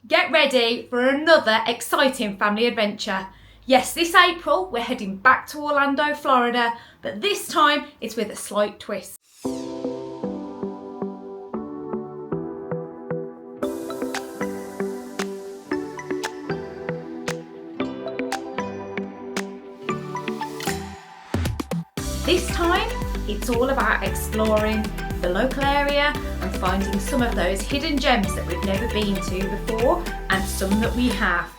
Get ready for another exciting family adventure. Yes, this April we're heading back to Orlando, Florida, but this time it's with a slight twist. This time it's all about exploring the local area and finding some of those hidden gems that we've never been to before and some that we have.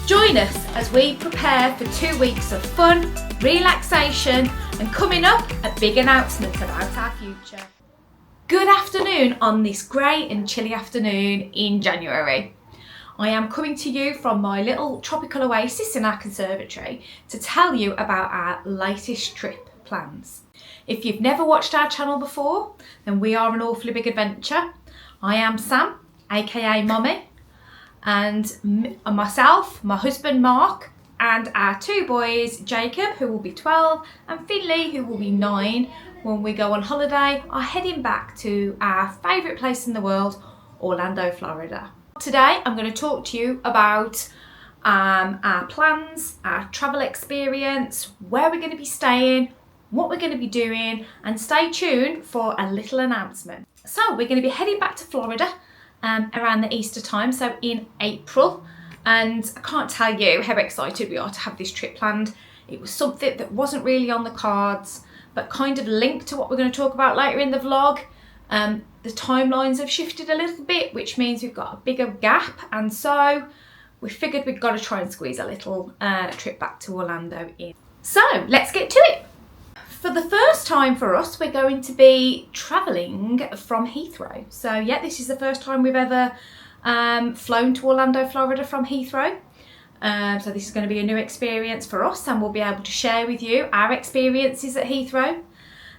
Join us as we prepare for 2 weeks of fun, relaxation and coming up a big announcement about our future. Good afternoon on this grey and chilly afternoon in January. I am coming to you from my little tropical oasis in our conservatory to tell you about our latest trip plans. If you've never watched our channel before, then we are an awfully big adventure. I am Sam, aka Mummy, and myself, my husband Mark, and our 2 boys, Jacob, who will be 12, and Finley, who will be 9, when we go on holiday, are heading back to our favourite place in the world, Orlando, Florida. Today I'm going to talk to you about our plans, our travel experience, where we're going to be staying, what we're going to be doing, and stay tuned for a little announcement. So we're going to be heading back to Florida around the Easter time, so in April, and I can't tell you how excited we are to have this trip planned. It was something that wasn't really on the cards, but kind of linked to what we're going to talk about later in the vlog. The timelines have shifted a little bit, which means we've got a bigger gap, and so we figured we've got to try and squeeze a little trip back to Orlando in. So let's get to it. For the first time for us, we're going to be travelling from Heathrow. So yeah, this is the first time we've ever flown to Orlando, Florida from Heathrow. So this is going to be a new experience for us, and we'll be able to share with you our experiences at Heathrow.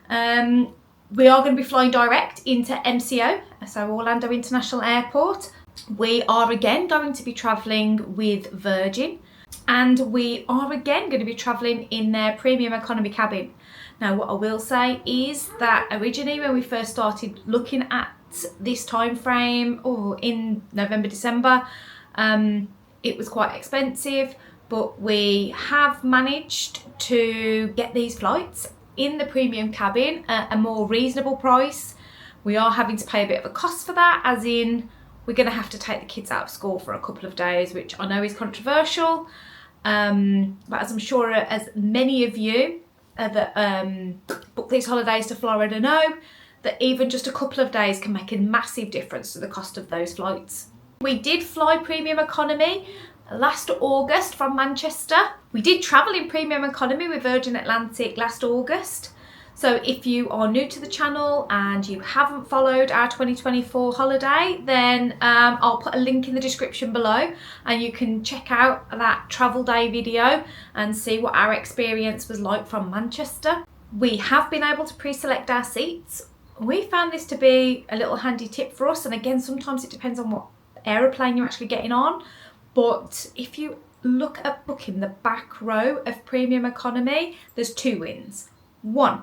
We are going to be flying direct into MCO, so Orlando International Airport. We are again going to be travelling with Virgin, and we are again going to be travelling in their premium economy cabin. Now what I will say is that originally when we first started looking at this time frame, in November, December, it was quite expensive, but we have managed to get these flights in the premium cabin at a more reasonable price. We are having to pay a bit of a cost for that, as in we're going to have to take the kids out of school for a couple of days, which I know is controversial, but as I'm sure as many of you that book these holidays to Florida know, that even just a couple of days can make a massive difference to the cost of those flights. We did fly premium economy last August from Manchester. We did travel in premium economy with Virgin Atlantic last August. So if you are new to the channel and you haven't followed our 2024 holiday, then I'll put a link in the description below and you can check out that travel day video and see what our experience was like from Manchester. We have been able to pre-select our seats. We found this to be a little handy tip for us, and again, sometimes it depends on what aeroplane you're actually getting on. But if you look at booking the back row of premium economy, there's 2 wins. 1,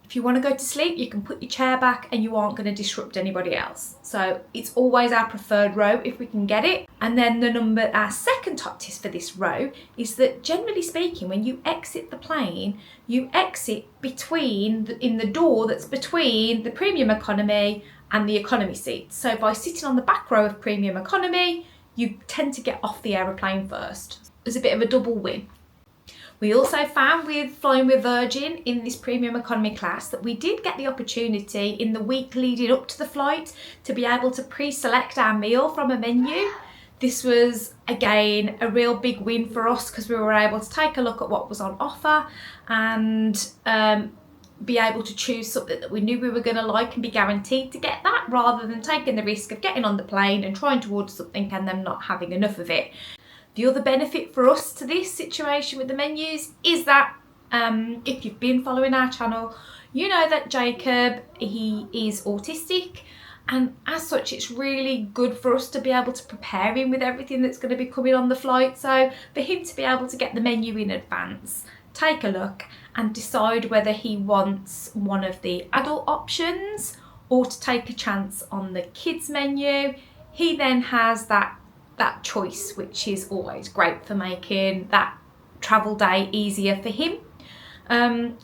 if you want to go to sleep, you can put your chair back and you aren't going to disrupt anybody else. So it's always our preferred row if we can get it. And then our second top tip for this row is that, generally speaking, when you exit the plane, you exit in the door that's between the premium economy and the economy seats. So by sitting on the back row of premium economy, you tend to get off the aeroplane first. It's a bit of a double win. We also found with flying with Virgin in this premium economy class that we did get the opportunity in the week leading up to the flight to be able to pre-select our meal from a menu. This was again a real big win for us because we were able to take a look at what was on offer and be able to choose something that we knew we were going to like and be guaranteed to get that, rather than taking the risk of getting on the plane and trying to order something and them not having enough of it. The other benefit for us to this situation with the menus is that if you've been following our channel, you know that Jacob, he is autistic, and as such it's really good for us to be able to prepare him with everything that's going to be coming on the flight. So for him to be able to get the menu in advance, take a look and decide whether he wants one of the adult options or to take a chance on the kids menu, he then has that choice, which is always great for making that travel day easier for him.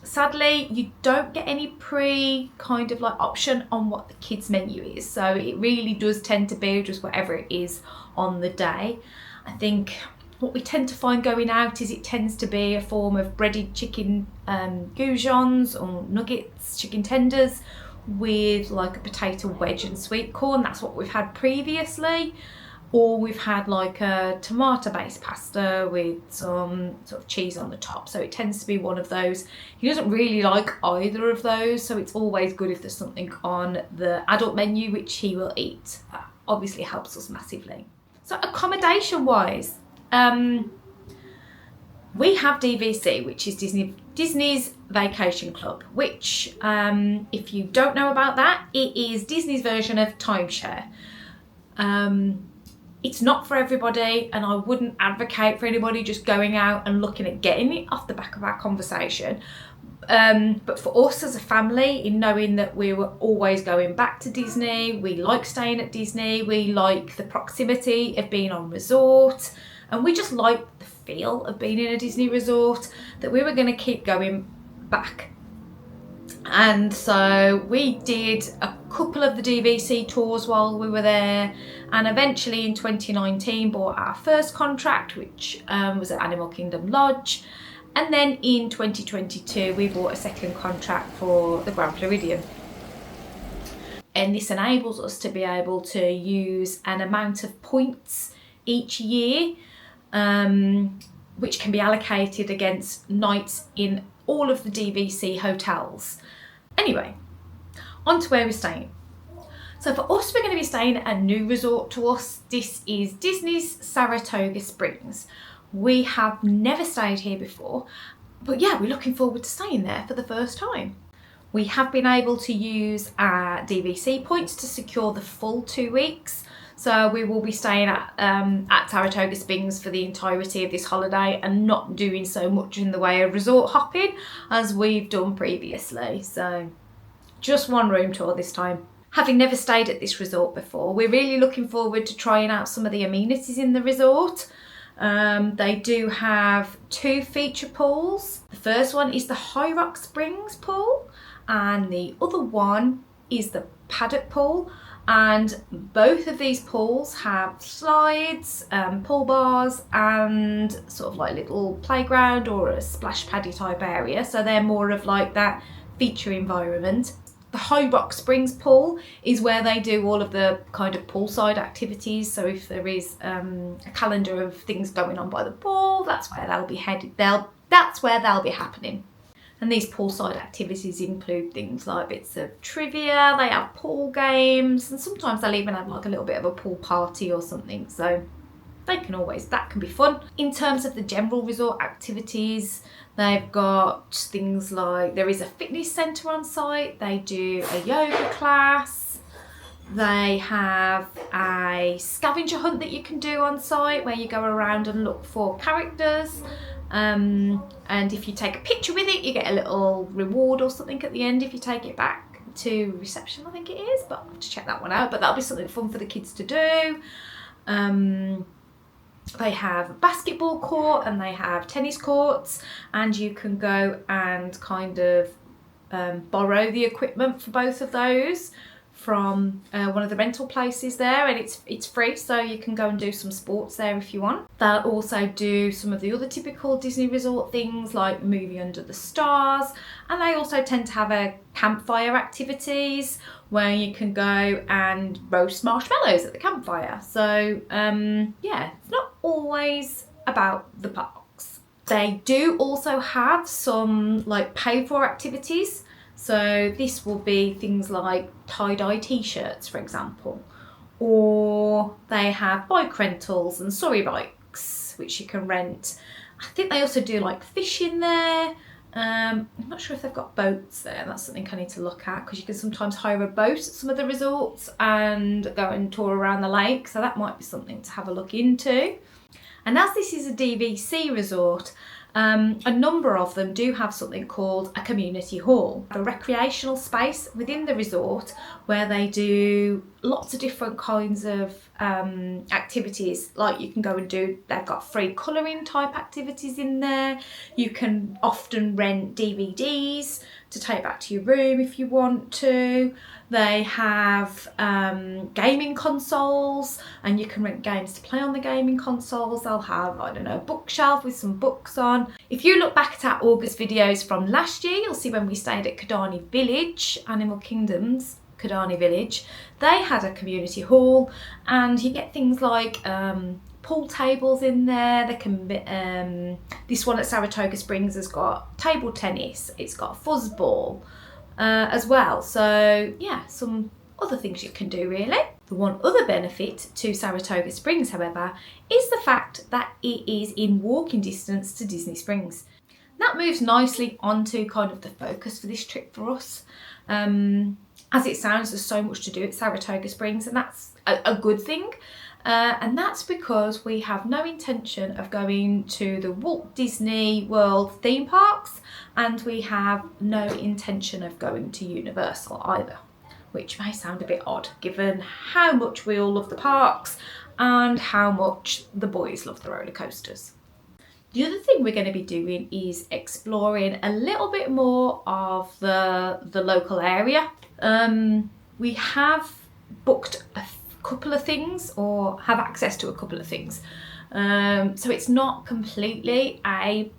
Sadly, you don't get any kind of like option on what the kids menu is, so it really does tend to be just whatever it is on the day. I think what we tend to find going out is it tends to be a form of breaded chicken goujons or nuggets, chicken tenders, with like a potato wedge and sweet corn. That's what we've had previously. Or we've had like a tomato-based pasta with some sort of cheese on the top. So it tends to be one of those. He doesn't really like either of those, so it's always good if there's something on the adult menu which he will eat. That obviously helps us massively. So accommodation-wise, we have DVC, which is Disney's Vacation Club, which, if you don't know about that, it is Disney's version of timeshare. It's not for everybody, and I wouldn't advocate for anybody just going out and looking at getting it off the back of our conversation. But for us as a family, in knowing that we were always going back to Disney, we like staying at Disney, we like the proximity of being on resort, and we just like the feel of being in a Disney resort, that we were going to keep going back. And so we did a couple of the DVC tours while we were there, and eventually in 2019 bought our first contract, which was at Animal Kingdom Lodge, and then in 2022 we bought a second contract for the Grand Floridian. And this enables us to be able to use an amount of points each year, which can be allocated against nights in all of the DVC hotels. Anyway, on to where we're staying. So for us, we're going to be staying at a new resort to us. This is Disney's Saratoga Springs. We have never stayed here before, but yeah, we're looking forward to staying there for the first time. We have been able to use our DVC points to secure the full 2 weeks. So we will be staying at Saratoga Springs for the entirety of this holiday and not doing so much in the way of resort hopping as we've done previously. So just one room tour this time. Having never stayed at this resort before, we're really looking forward to trying out some of the amenities in the resort. They do have 2 feature pools. The first one is the High Rock Springs pool, and the other one is the Paddock pool. And both of these pools have slides, pool bars, and sort of like little playground or a splash paddy type area. So they're more of like that feature environment. The High Rock Springs pool is where they do all of the kind of poolside activities. So if there is a calendar of things going on by the pool, that's where they'll be headed. That's where they'll be happening. And these poolside activities include things like bits of trivia, they have pool games, and sometimes they'll even have like a little bit of a pool party or something. So that can be fun. In terms of the general resort activities, they've got things like, there is a fitness centre on site, they do a yoga class, they have a scavenger hunt that you can do on site where you go around and look for characters. And if you take a picture with it, you get a little reward or something at the end if you take it back to reception, I think it is, but I'll have to check that one out. But that'll be something fun for the kids to do. They have a basketball court and they have tennis courts, and you can go and kind of borrow the equipment for both of those from one of the rental places there, and it's free, so you can go and do some sports there if you want. They'll also do some of the other typical Disney resort things like movie under the stars, and they also tend to have a campfire activities where you can go and roast marshmallows at the campfire. So yeah, it's not always about the parks. They do also have some like paid for activities. So this will be things like tie-dye t-shirts, for example, or they have bike rentals and sorry bikes, which you can rent. I think they also do like fishing there. I'm not sure if they've got boats there. That's something I need to look at, because you can sometimes hire a boat at some of the resorts and go and tour around the lake. So that might be something to have a look into. And as this is a DVC resort, A number of them do have something called a community hall, a recreational space within the resort where they do lots of different kinds of activities. Like you can go and do, they've got free colouring type activities in there. You can often rent DVDs to take back to your room if you want to. They have gaming consoles, and you can rent games to play on the gaming consoles. They'll have, I don't know, a bookshelf with some books on. If you look back at our August videos from last year, you'll see when we stayed at Kidani Village, Animal Kingdom's Kidani Village, they had a community hall, and you get things like pool tables in there. They can be, this one at Saratoga Springs has got table tennis, it's got fuzzball as well. So yeah, some other things you can do really. The one other benefit to Saratoga Springs, however, is the fact that it is in walking distance to Disney Springs. That moves nicely onto kind of the focus for this trip for us. As it sounds, there's so much to do at Saratoga Springs, and that's a good thing. And that's because we have no intention of going to the Walt Disney World theme parks, and we have no intention of going to Universal either, which may sound a bit odd given how much we all love the parks and how much the boys love the roller coasters. The other thing we're going to be doing is exploring a little bit more of the local area. We have booked a couple of things, or have access to a couple of things. So it's not completely a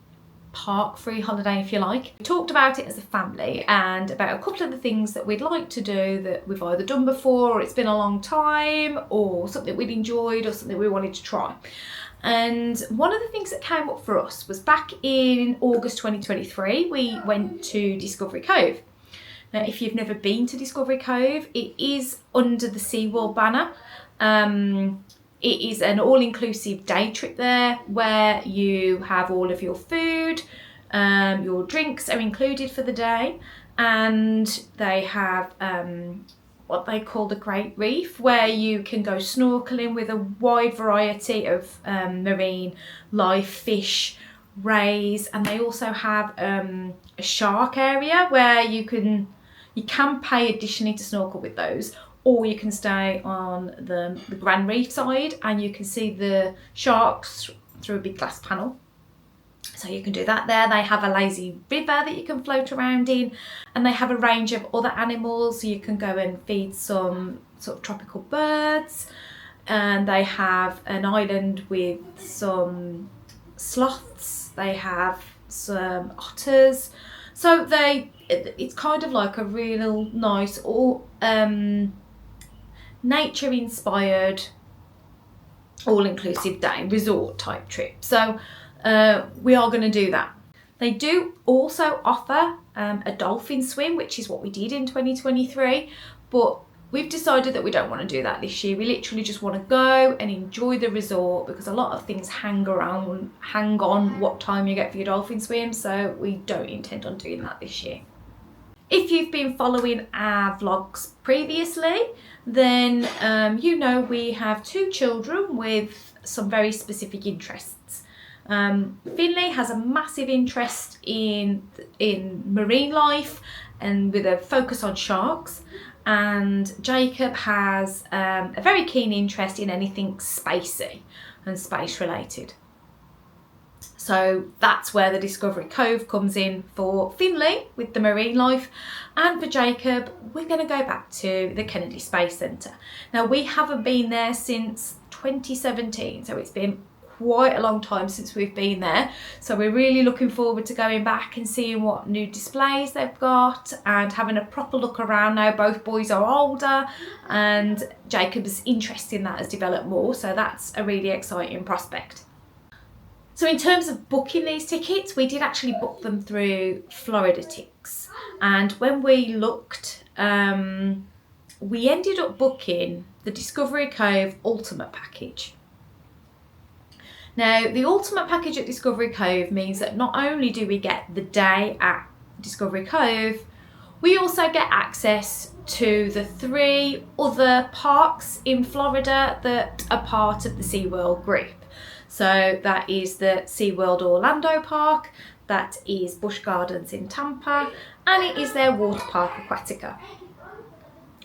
park-free holiday, if you like. We talked about it as a family and about a couple of the things that we'd like to do that we've either done before, or it's been a long time, or something we'd enjoyed, or something we wanted to try. And one of the things that came up for us was back in August 2023, we went to Discovery Cove. Now, if you've never been to Discovery Cove, it is under the SeaWorld banner. It is an all-inclusive day trip there where you have all of your food, your drinks are included for the day, and they have what they call the Great Reef, where you can go snorkeling with a wide variety of marine life, fish, rays, and they also have a shark area where you can pay additionally to snorkel with those, or you can stay on the Grand Reef side and you can see the sharks through a big glass panel. So you can do that there. They have a lazy river that you can float around in, and they have a range of other animals. So you can go and feed some sort of tropical birds, and they have an island with some sloths. They have some otters. So it's kind of like a real nice, nature-inspired, all-inclusive day resort type trip. So we are going to do that. They do also offer a dolphin swim, which is what we did in 2023, but we've decided that we don't want to do that this year. We literally just want to go and enjoy the resort, because a lot of things hang on what time you get for your dolphin swim, so we don't intend on doing that this year. If you've been following our vlogs previously, then you know we have two children with some very specific interests. Finley has a massive interest in marine life and with a focus on sharks, and Jacob has a very keen interest in anything spacey and space related. So that's where the Discovery Cove comes in for Finley with the marine life, and for Jacob we're going to go back to the Kennedy Space Centre. Now, we haven't been there since 2017, so it's been quite a long time since we've been there, so we're really looking forward to going back and seeing what new displays they've got and having a proper look around. Now both boys are older and Jacob's interest in that has developed more, so that's a really exciting prospect. So in terms of booking these tickets, we did actually book them through Floridatics, and when we looked, we ended up booking the Discovery Cove Ultimate Package. Now, the Ultimate Package at Discovery Cove means that not only do we get the day at Discovery Cove, We also get access to the 3 other parks in Florida that are part of the SeaWorld group. So that is the SeaWorld Orlando Park, that is Busch Gardens in Tampa, and it is their water park Aquatica.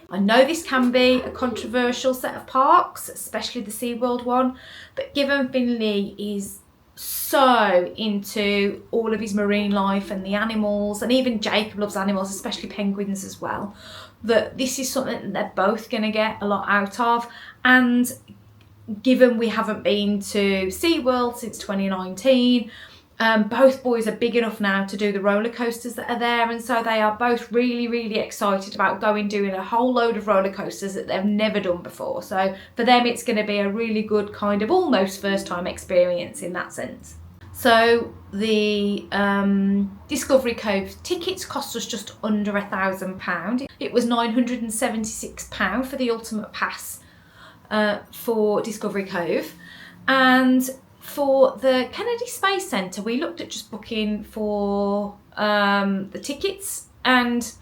I know this can be a controversial set of parks, especially the SeaWorld one, but given Finley is so into all of his marine life and the animals, and even Jacob loves animals, especially penguins as well, that this is something that they're both going to get a lot out of. And given we haven't been to SeaWorld since 2019, both boys are big enough now to do the roller coasters that are there, and so they are both really excited about doing a whole load of roller coasters that they've never done before. So for them it's going to be a really good kind of almost first time experience in that sense. So the Discovery Cove tickets cost us just under £1,000. It was £976 for the ultimate pass for Discovery Cove. And for the Kennedy Space Centre, we looked at just booking for the tickets, and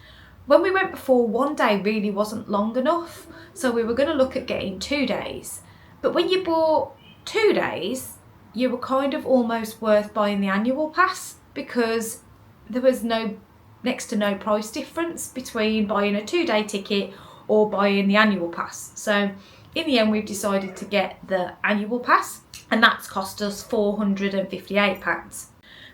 when we went before, 1 day really wasn't long enough, so we were going to look at getting 2 days. But when you bought 2 days, you were kind of almost worth buying the annual pass, because there was next to no price difference between buying a 2-day ticket or buying the annual pass. So in the end, we've decided to get the annual pass, and that's cost us £458.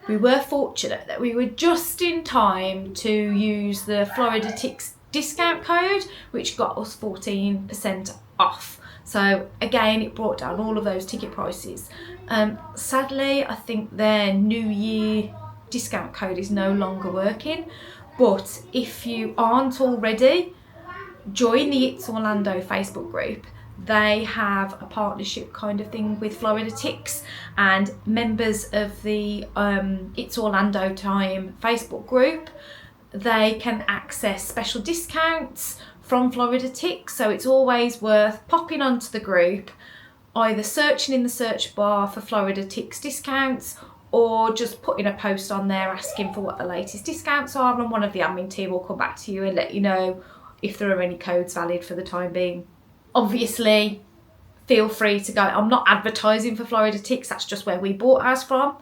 We were fortunate that we were just in time to use the Florida Ticks discount code, which got us 14% off. So again, it brought down all of those ticket prices. Sadly, I think their New Year discount code is no longer working, but if you aren't already, join the It's Orlando Facebook group. They have a partnership kind of thing with Florida Ticks, and members of the It's Orlando Time Facebook group, they can access special discounts from Florida Ticks. So it's always worth popping onto the group, either searching in the search bar for Florida Ticks discounts, or just putting a post on there asking for what the latest discounts are, and one of the admin team will come back to you and let you know if there are any codes valid for the time being. Obviously, feel free to go. I'm not advertising for Florida Ticks, that's just where we bought ours from,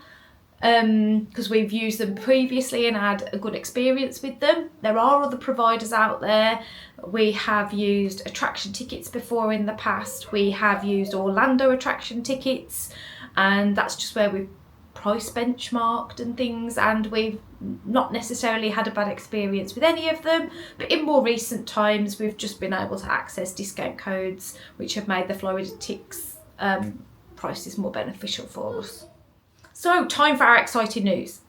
because we've used them previously and had a good experience with them. There are other providers out there. We have used attraction tickets before in the past. We have used Orlando attraction tickets, and that's just where we've price benchmarked and things, and we've not necessarily had a bad experience with any of them. But in more recent times, we've just been able to access discount codes which have made the Florida Ticks prices more beneficial for us. So, time for our exciting news.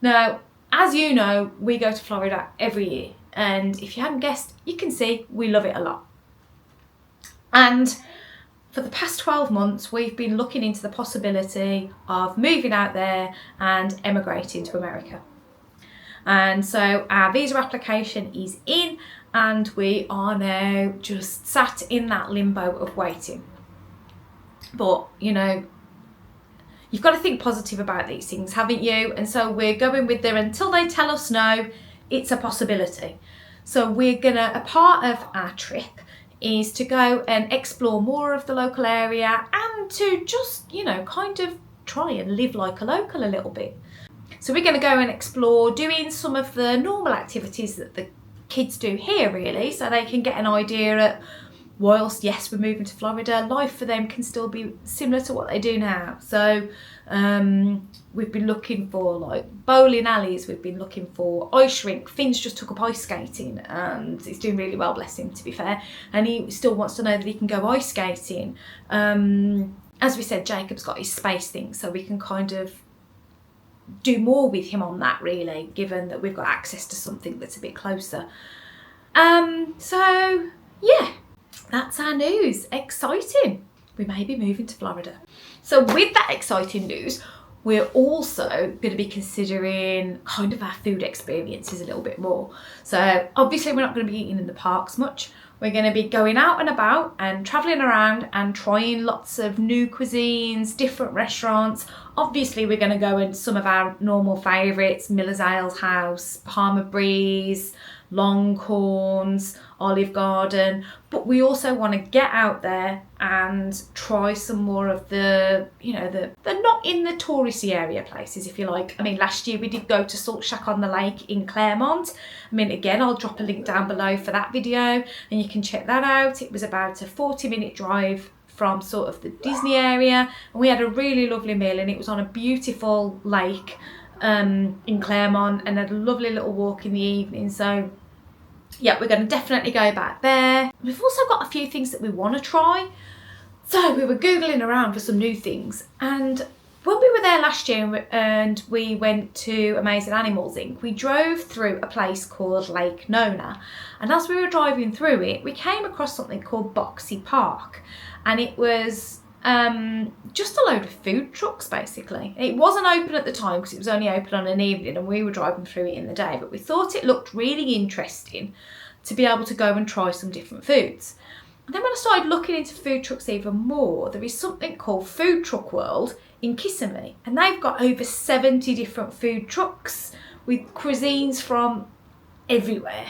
Now, as you know, we go to Florida every year, and if you hadn't guessed, you can see we love it a lot. And for the past 12 months, we've been looking into the possibility of moving out there and emigrating to America. And so our visa application is in, and we are now just sat in that limbo of waiting. But, you know, you've got to think positive about these things, haven't you? And so we're going with them until they tell us no, it's a possibility. So a part of our trip is to go and explore more of the local area, and to just, you know, kind of try and live like a local a little bit. So we're going to go and explore doing some of the normal activities that the kids do here, really, so they can get an idea that whilst, yes, we're moving to Florida, life for them can still be similar to what they do now. So we've been looking for like bowling alleys, we've been looking for ice rink. Finn's just took up ice skating and he's doing really well, bless him, to be fair, and he still wants to know that he can go ice skating. As we said, Jacob's got his space thing, so we can kind of do more with him on that, really, given that we've got access to something that's a bit closer. So yeah, that's our news. Exciting. We may be moving to Florida. So with that exciting news, we're also going to be considering kind of our food experiences a little bit more. So obviously we're not going to be eating in the parks much. We're going to be going out and about and travelling around and trying lots of new cuisines, different restaurants. Obviously we're going to go into some of our normal favourites, Miller's Ales House, Bahama Breeze, Longhorns, Olive Garden, but we also want to get out there and try some more of the, you know, the not in the touristy area places, if you like. I mean, last year we did go to Salt Shack on the Lake in Claremont. I mean, again, I'll drop a link down below for that video and you can check that out. It was about a 40-minute drive from sort of the Disney area, and we had a really lovely meal, and it was on a beautiful lake in Claremont, and had a lovely little walk in the evening. So yeah, we're going to definitely go back there. We've also got a few things that we want to try. So we were Googling around for some new things, and when we were there last year and we went to Amazing Animals Inc., we drove through a place called Lake Nona, and as we were driving through it, we came across something called Boxy Park, and it was just a load of food trucks basically. It wasn't open at the time because it was only open on an evening and we were driving through it in the day, but we thought it looked really interesting to be able to go and try some different foods. And then when I started looking into food trucks even more, there is something called Food Truck World in Kissimmee, and they've got over 70 different food trucks with cuisines from everywhere.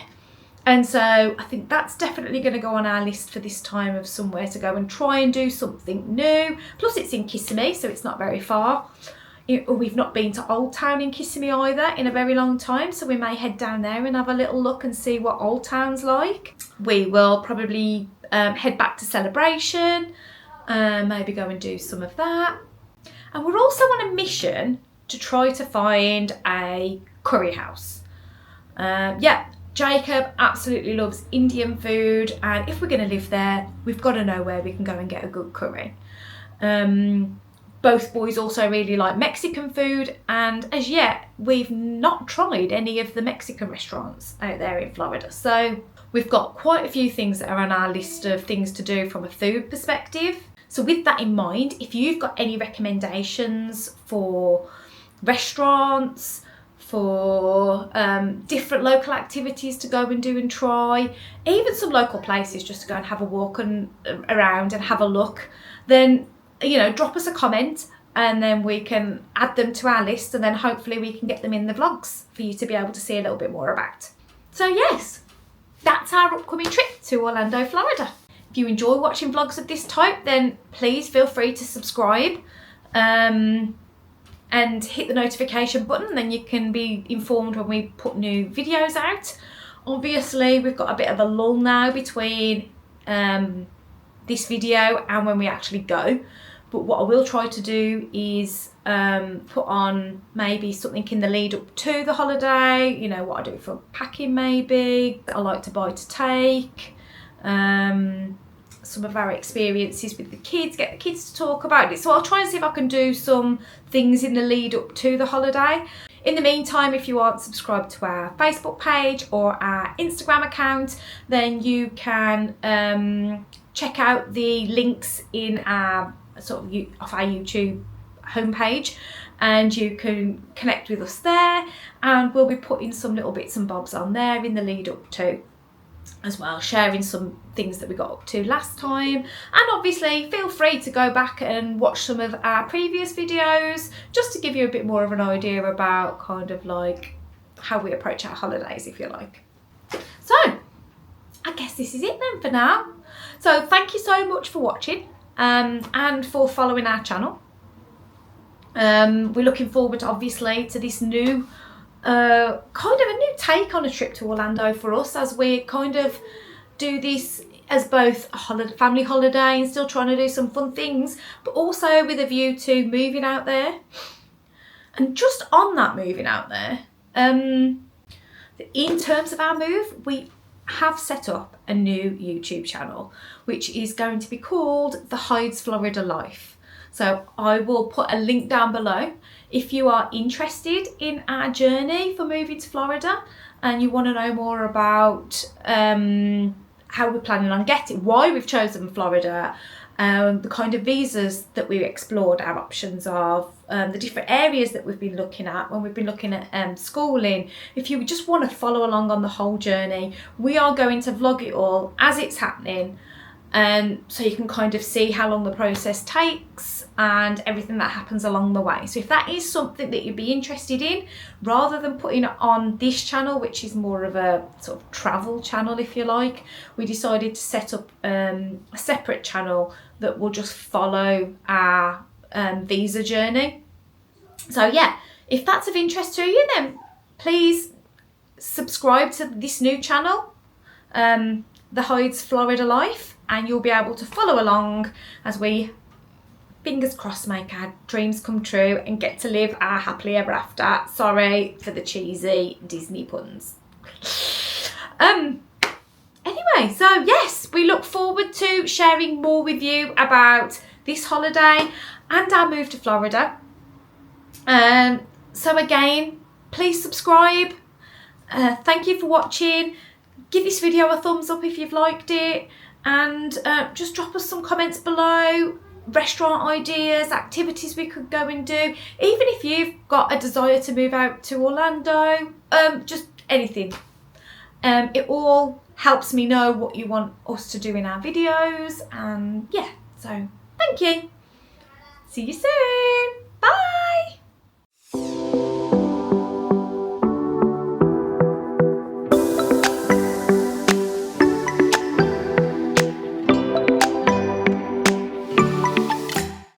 And so I think that's definitely going to go on our list for this time of somewhere to go and try and do something new. Plus it's in Kissimmee, so it's not very far. We've not been to Old Town in Kissimmee either in a very long time, so we may head down there and have a little look and see what Old Town's like. We will probably head back to Celebration, maybe go and do some of that. And we're also on a mission to try to find a curry house. Yeah, Jacob absolutely loves Indian food, and if we're going to live there, we've got to know where we can go and get a good curry. Both boys also really like Mexican food, and as yet we've not tried any of the Mexican restaurants out there in Florida. So we've got quite a few things that are on our list of things to do from a food perspective. So with that in mind, if you've got any recommendations for restaurants, for different local activities to go and do and try, even some local places just to go and have a walk around and have a look, then, you know, drop us a comment and then we can add them to our list, and then hopefully we can get them in the vlogs for you to be able to see a little bit more about. So yes, that's our upcoming trip to Orlando, Florida. If you enjoy watching vlogs of this type, then please feel free to subscribe and hit the notification button, then you can be informed when we put new videos out. Obviously we've got a bit of a lull now between this video and when we actually go, but what I will try to do is put on maybe something in the lead up to the holiday, you know, what I do for packing maybe, I like to buy to take, some of our experiences with the kids, get the kids to talk about it. So I'll try and see if I can do some things in the lead up to the holiday. In the meantime, if you aren't subscribed to our Facebook page or our Instagram account, then you can check out the links in our sort of off our YouTube homepage, and you can connect with us there, and we'll be putting some little bits and bobs on there in the lead up to as well, sharing some things that we got up to last time. And obviously feel free to go back and watch some of our previous videos just to give you a bit more of an idea about kind of like how we approach our holidays, if you like. So I guess this is it then for now. So thank you so much for watching and for following our channel. We're looking forward obviously to this new kind of a new take on a trip to Orlando for us, as we kind of do this as both a family holiday and still trying to do some fun things, but also with a view to moving out there. And just on that moving out there, in terms of our move, we have set up a new YouTube channel which is going to be called The Hyde's Florida Life. So I will put a link down below. If you are interested in our journey for moving to Florida and you want to know more about how we're planning on getting, why we've chosen Florida, the kind of visas that we've explored, our options of, the different areas that we've been looking at when we've been looking at schooling. If you just want to follow along on the whole journey, we are going to vlog it all as it's happening, so you can kind of see how long the process takes, and everything that happens along the way. So if that is something that you'd be interested in, rather than putting it on this channel, which is more of a sort of travel channel if you like, we decided to set up a separate channel that will just follow our visa journey. So yeah, if that's of interest to you, then please subscribe to this new channel, The Hyde's Florida Life, and you'll be able to follow along as we, fingers crossed, make our dreams come true and get to live our happily ever after. Sorry for the cheesy Disney puns. Anyway, so yes, we look forward to sharing more with you about this holiday and our move to Florida. So again, please subscribe. Thank you for watching. Give this video a thumbs up if you've liked it, and just drop us some comments below. Restaurant ideas, activities we could go and do, even if you've got a desire to move out to Orlando, just anything. It all helps me know what you want us to do in our videos, and yeah, so thank you. See you soon.